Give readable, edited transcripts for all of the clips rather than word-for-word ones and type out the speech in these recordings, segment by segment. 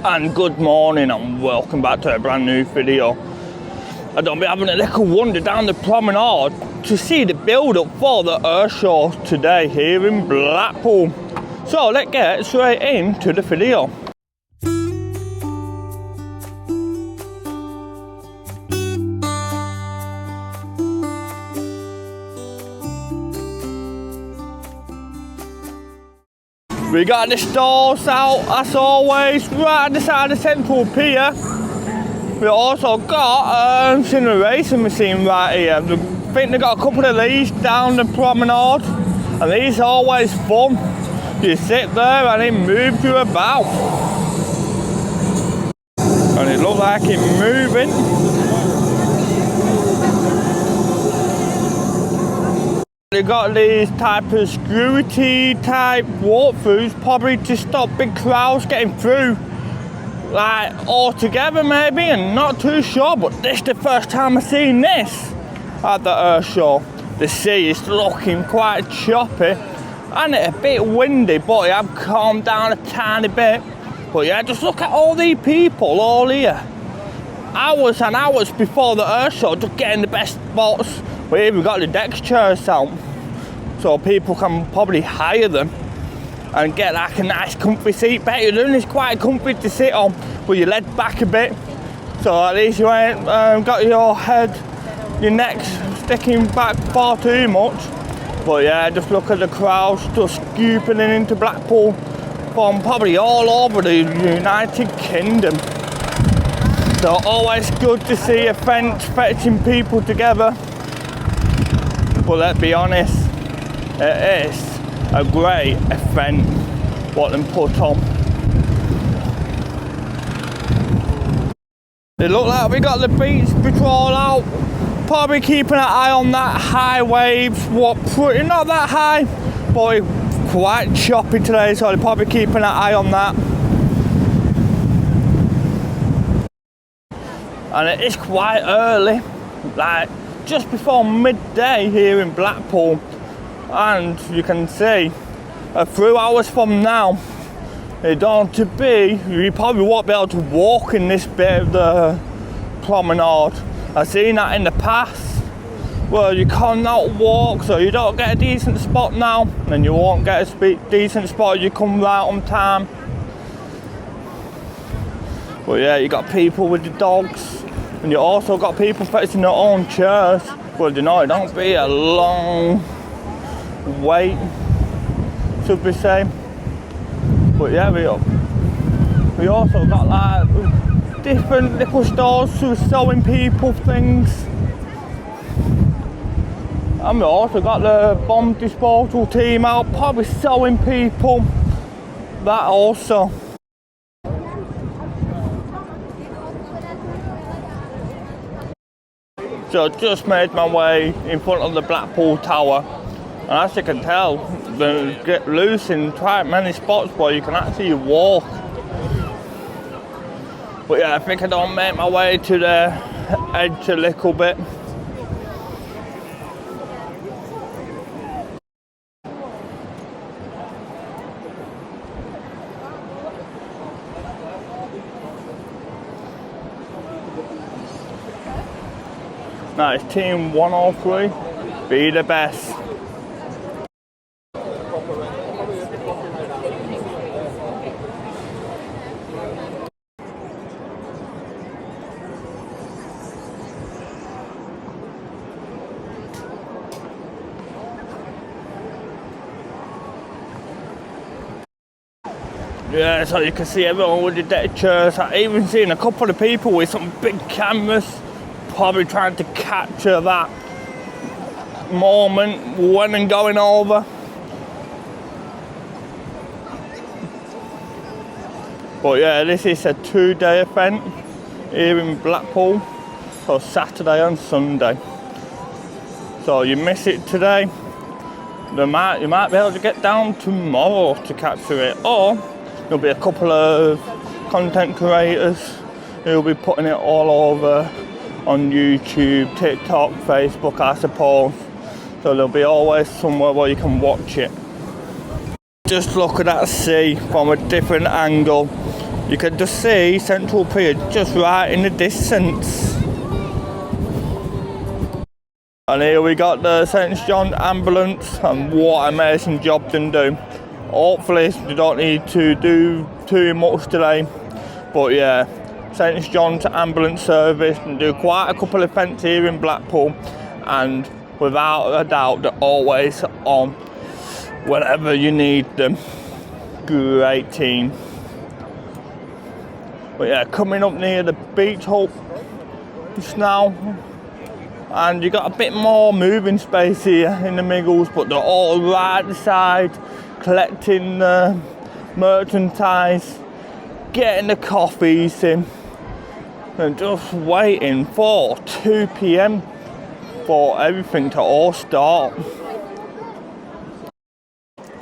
And good morning and welcome back to a brand new video. I'm going to be having a little wander down the promenade to see the build up for the Airshow today here in Blackpool. So let's get straight into the video. We got the stalls out as always right at the side of Central Pier. We also got exhilarating machine right here. I think they got a couple of these down the promenade, and these are always fun. You sit there and it moves you about, and it looks like it's moving. They got these type of security type walkthroughs, probably to stop big crowds getting through, like all together maybe, and not too sure, but this is the first time I've seen this at the Airshow. The sea is looking quite choppy and it's a bit windy, but it has calmed down a tiny bit. But yeah, just look at all these people all here. Hours and hours before the Airshow, just getting the best spots. But here we've got the deck chairs out, so people can probably hire them and get like a nice comfy seat. Better than it's quite comfy to sit on, with your legs back a bit, so at least you ain't got your head, your neck sticking back far too much. But yeah, just look at the crowds just scooping into Blackpool from probably all over the United Kingdom. So always good to see events fetching people together. But let's be honest, it is a great event what them put on. It look like we got the beach patrol out, probably keeping an eye on that high waves. What, pretty not that high, but it's quite choppy today, so they're probably keeping an eye on that. And it is quite early, like just before midday here in Blackpool, and you can see a few hours from now it's going to be, you probably won't be able to walk in this bit of the promenade. I've seen that in the past where you cannot walk, so you don't get a decent spot now, and you won't get a decent spot if you come right on time. But yeah, you got people with the dogs, and you also got people fetching their own chairs. Well, you know, it don't be a long wait, should we say. But yeah, we also got like different little stores who are selling people things. And we also got the bomb disposal team out, probably selling people that also. So I just made my way in front of the Blackpool Tower, and as you can tell, they get loose in quite many spots where you can actually walk. But yeah, I think I don't make my way to the edge a little bit. Now it's team 103, be the best. Yeah, so you can see everyone with the deck chairs. I've even seen a couple of people with some big cameras, probably trying to capture that moment when and going over. But yeah, this is a 2-day event here in Blackpool, so Saturday and Sunday. So you miss it today, you might be able to get down tomorrow to capture it, or there'll be a couple of content creators who'll be putting it all over on YouTube, TikTok, Facebook, I suppose. So there'll be always somewhere where you can watch it. Just look at that sea from a different angle. You can just see Central Pier just right in the distance. And here we got the St John ambulance, and what an amazing job they do. Hopefully they don't need to do too much today, but yeah, St John's ambulance service and do quite a couple of events here in Blackpool, and without a doubt they're always on whenever you need them. Great team. But yeah, coming up near the beach hut just now, and you got a bit more moving space here in the Miggles, but they're all right at the side, collecting the merchandise, getting the coffees in, and just waiting for 2 p.m. for everything to all start.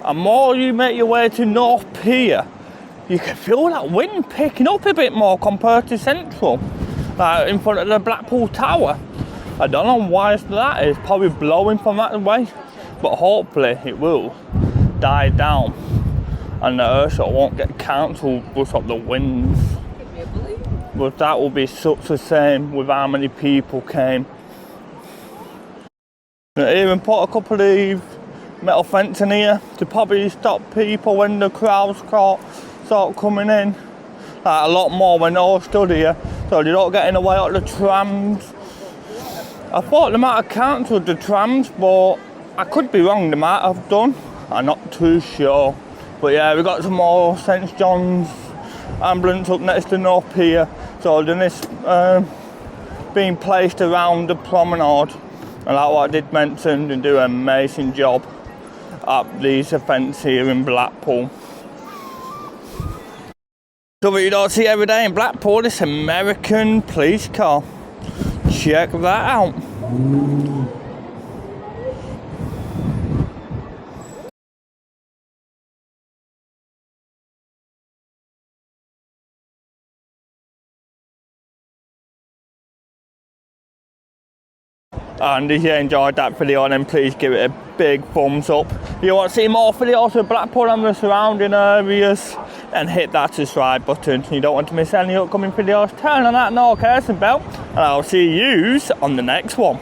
And more you make your way to North Pier, you can feel that wind picking up a bit more compared to Central, like in front of the Blackpool Tower. I don't know why that is, probably blowing from that way, but hopefully it will die down and the Airshow won't get cancelled because of the winds. But that will be such a shame with how many people came. They even put a couple of metal fencing here to probably stop people when the crowds start coming in. Like a lot more when they're all stood here, so they don't get in the way of the trams. I thought they might have cancelled the trams, but I could be wrong, they might have done. I'm not too sure. But yeah, we got some more St John's ambulance up next to North Pier. So then it's being placed around the promenade. And like what I did mention, they do an amazing job at these events here in Blackpool. So what you don't see every day in Blackpool, this American police car. Check that out. And if you enjoyed that video, then please give it a big thumbs up. If you want to see more videos of Blackpool and the surrounding areas, then hit that subscribe button. If you don't want to miss any upcoming videos, turn on that notification bell, and I'll see you on the next one.